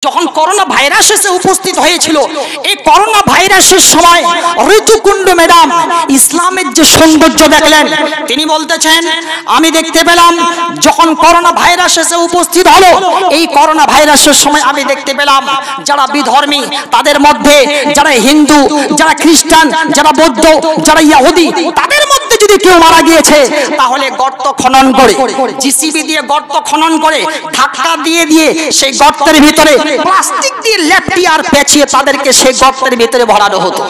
যখন corona virus এসে উপস্থিত হয়েছিল, এই করোনা ভাইরাসের সময় ঋতুকুণ্ড ম্যাডাম ইসলামের যে সৌন্দর্য দেখলেন, তিনি বলতেছেন আমি দেখতে পেলাম যখন করোনা ভাইরাস এসে উপস্থিত হলো, এই করোনা ভাইরাসের সময় আমি দেখতে পেলাম যারা বিধর্মী তাদের মধ্যে, যারা হিন্দু, যারা খ্রিস্টান, যারা বৌদ্ধ, যারা ইহুদি, তাদের মধ্যে যদি কেউ মারা গিয়েছে তাহলে গর্ত খনন করে, জিসিবি দিয়ে গর্ত খনন করে ধাক্কা দিয়ে দিয়ে সেই গর্তের ভিতরে প্লাস্টিক দিয়ে লেপটি আর পেঁচিয়ে তাদেরকে সেই গর্তের ভিতরে ভরানো হতো।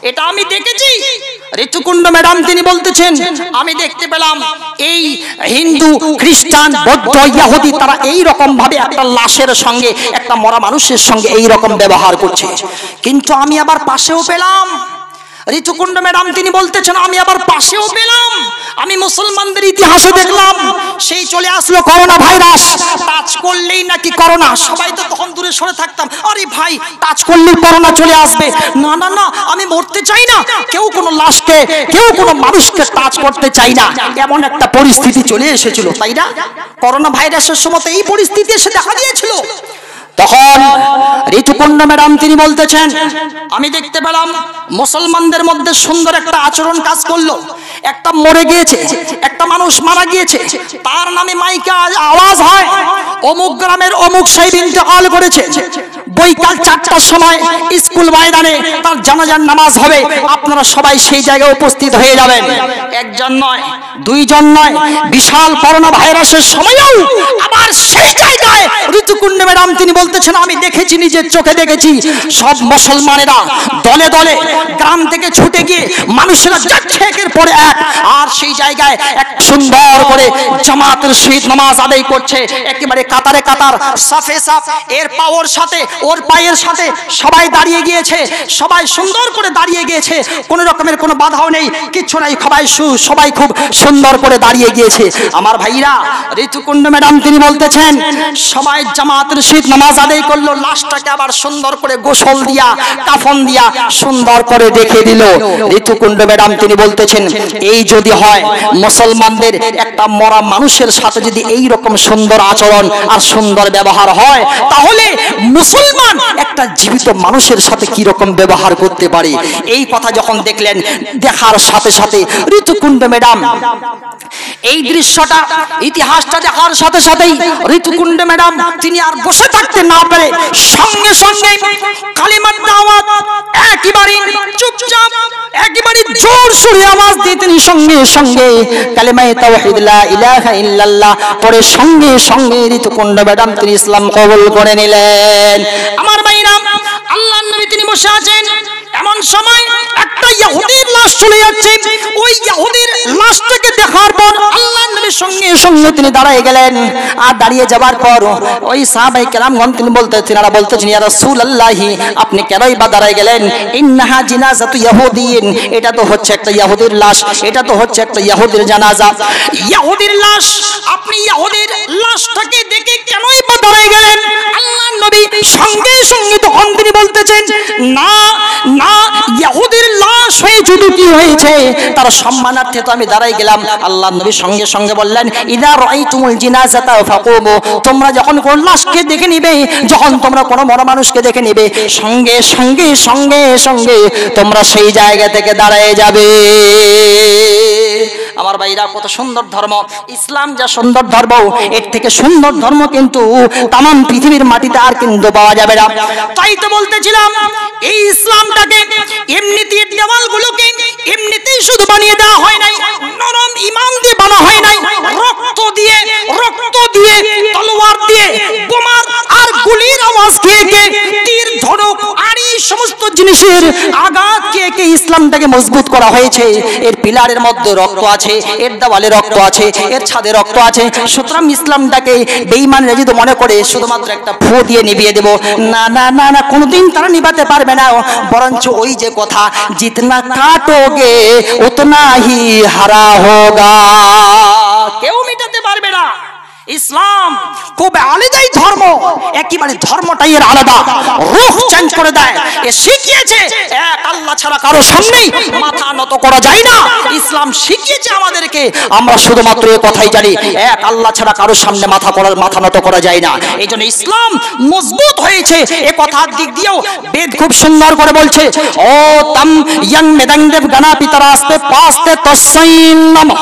এটা আমি দেখেছি। ঋতুকুণ্ড ম্যাডাম তিনি বলতেছেন আমি দেখতে পেলাম এই হিন্দু, খ্রিস্টান, বৌদ্ধ, ইহুদি তারা এই রকম ভাবে একটা লাশের সঙ্গে, একটা মরা মানুষের সঙ্গে এই রকম ব্যবহার করছে। কিন্তু আমি আবার পাশেও পেলাম, ঋতুকুণ্ড ম্যাডাম তিনি বলতেছেন আমি আবার পাশেও পেলাম, আমি মুসলমানদের ইতিহাসে দেখলাম সেই চলে আসলো করোনা ভাইরাস, টাচ করলেই নাকি করোনা। সবাই তো তখন দূরে সরে থাকতাম, আরে ভাই টাচ করলেই করোনা চলে আসবে, না না না আমি মরতে চাই না, কেউ কোনো লাশকে, কেউ কোনো মানুষকে টাচ করতে চাই না, এমন একটা পরিস্থিতি চলে এসেছিল, তাই না? করোনা ভাইরাসের সময় এই পরিস্থিতি এসে দেখা দিয়েছিল। তখন ঋতুকুণ্ড ম্যাডাম তিনি বলতেছেন আমি দেখতে পেলাম মুসলমানদের মধ্যে সুন্দর একটা আচরণ কাজ করলো। একটা মরে গিয়েছে, একটা মানুষ মারা গিয়েছে, তার নামে মাইকে আওয়াজ হয় অমুক গ্রামের অমুক সাহেব ইন্তেকাল করেছে, বৈকাল 4টার সময় স্কুল ময়দানে তার জানাজার নামাজ হবে, আপনারা সবাই সেই জায়গায় উপস্থিত হয়ে যাবেন। একজন নয়, দুইজন নয়, বিশাল করোনা ভাইরাসের সময়ও আবার সেই জায়গায় ঋতুকুণ্ড ম্যাডাম তিনি বলতেছেন আমি দেখেছি, নিজের চোখে দেখেছি, সব মুসলমানেরা দলে দলে গ্রাম থেকে ছুটে গিয়ে মানুষেরা যাচ্ছে একের পর এক, আর সেই জায়গায় এক সুন্দর করে জামাতের সহিত নামাজ আদায় করছে, একেবারে কাতারে কাতার, সাফে সাফ, এর পাওয়ার সাথে ওর পায়ের সাথে সবাই দাঁড়িয়ে গিয়েছে, সবাই সুন্দর করে দাঁড়িয়ে গিয়েছে, কোনো রকমের কোনো বাধাও নেই, কিচ্ছু নাই, সবাই খুব সুন্দর করে দাঁড়িয়ে গিয়েছে। আমার ভাইরা, ঋতুকুণ্ড ম্যাডাম তিনি বলতেছেন সবাই জামাতের সহিত নামাজ আদায় করলো, লাশটাকে আবার সুন্দর করে গোসল দিয়া, কাফন দিয়া সুন্দর করে রেখে দিল। ঋতুকুণ্ড ম্যাডাম তিনি বলতেছেন এই যদি হয় মুসলমানদের একটা মরা মানুষের সাথে যদি এই রকম সুন্দর আচরণ আর সুন্দর ব্যবহার হয়, তাহলে মুসলমান একটা জীবিত মানুষের সাথে কি রকম ব্যবহার করতে পারে। এই কথা যখন দেখলেন, দেখার সাথে সাথে ঋতুকুণ্ড ম্যাডাম এই দৃশ্যটা, ইতিহাসটা দেখার সাথে সাথেই ঋতুকুণ্ড ম্যাডাম তিনি আর বসে থাকতে না পারে সঙ্গে সঙ্গে কালিমার দাওয়াত একেবারে চুপচাপ, একেবারে জোর সুরে আওয়াজ দিয়ে তিনি সঙ্গে সঙ্গে কালিমায়ে তাওহীদ লা ইলাহা ইল্লাল্লাহ পড়ে সঙ্গে সঙ্গে ঋতুকুণ্ড ম্যাডাম তিনি ইসলাম কবুল করে নিলেন। আমার ভাইরা, আল্লাহর নবী তিনি বসে আছেন, এমন সময় একটা ইহুদির লাশ চলে যাচ্ছে, ওই ইহুদির লাশটাকে দেখার পর আল্লাহর নবীর সঙ্গে সঙ্গে তিনি দাঁড়িয়ে গেলেন। আর দাঁড়িয়ে যাবার পর ওই সাহাবায়ে কেরামগণ তিনি বলতেছেন ইয়া রাসূলুল্লাহ আপনি কেনই বা দাঁড়িয়ে গেলেন? ইন্নাহা জিনাজাতু ইহুদিন, এটা তো হচ্ছে একটা ইহুদির লাশ, এটা তো হচ্ছে একটা ইহুদির জানাজা। ইহুদির লাশ, আপনি ইহুদির লাশটাকে দেখে কেনই বা দাঁড়িয়ে গেলেন? আল্লাহর নবী সঙ্গে সঙ্গে তখন তিনি বলতেছেন না না, ইহুদির লাশ হয়ে যদি কি হয়েছে তার সম্মানার্থে তো আমি দাঁড়াই গেলাম। আল্লাহর নবী সঙ্গে সঙ্গে বললেন ইদা রাআইতুমুল জিনাজাতা ফাকুমু, তোমরা যখন কোন লাশকে দেখে নিবে, যখন তোমরা কোনো মরা মানুষকে দেখে নিবে, সঙ্গে সঙ্গে সঙ্গে সঙ্গে তোমরা সেই জায়গা থেকে দাঁড়িয়ে যাবে। আমার ভাইরা, কত সুন্দর ধর্ম ইসলাম, যা সুন্দর ধর্ম, এর থেকে সুন্দর ধর্ম কিন্তু তাম পৃথিবীর মাটিতে আর কিন্তু পাওয়া যাবে না। তাই তো বলতেছিলাম এই ইসলামটাকে এমনিতেই, দেওয়ালগুলোকে এমনিতেই শুধু বানিয়ে দেওয়া হয় নাই, নরম ইমান দিয়ে বানা হয় নাই, রক্ত দিয়ে তলোয়ার দিয়ে, বোমার আর গুলির আওয়াজ খেয়ে তীর ধনুক আর এই সমস্ত জিনিসের আঘাত খেয়ে ইসলামটাকে মজবুত করা হয়েছে। এর পিলারের মধ্যে রক্ত আছে, এর দেওয়ালে রক্ত আছে, এর ছাদে রক্ত আছে। সুতরাং ইসলামটাকে বেঈমানরা যদি মনে করে শুধুমাত্র একটা ফু দিয়ে নিভিয়ে দেব, না না না না, কোনোদিন তারা নিভাতে পারবে না। বরঞ্চ ওই যে কথা, জিতনা কাটোগে উতনা হি হারা হোগা, কেউ মিটাতে পারবে না। ইসলাম খুব আলাদাই ধর্ম, একেবারে ধর্মটাই এর আলাদা, রূহ চেঞ্জ করে দেয়। এ শিখিয়েছে এক আল্লাহ ছাড়া কারো সামনেই মাথা নত করা যায় না। ইসলাম শিখিয়েছে আমাদেরকে, আমরা শুধুমাত্র এই কথাই জানি এক আল্লাহ ছাড়া কারো সামনে মাথা নত করা যায় না। এই জন্য ইসলাম মজবুত হয়েছে। এ কথার দিক দিয়েও বেদ খুব সুন্দর করে বলছে, ও তাম ইয়াং মেদাং দেব গানা পিতারা আস্তে পাস্তে তসাইন নমঃ।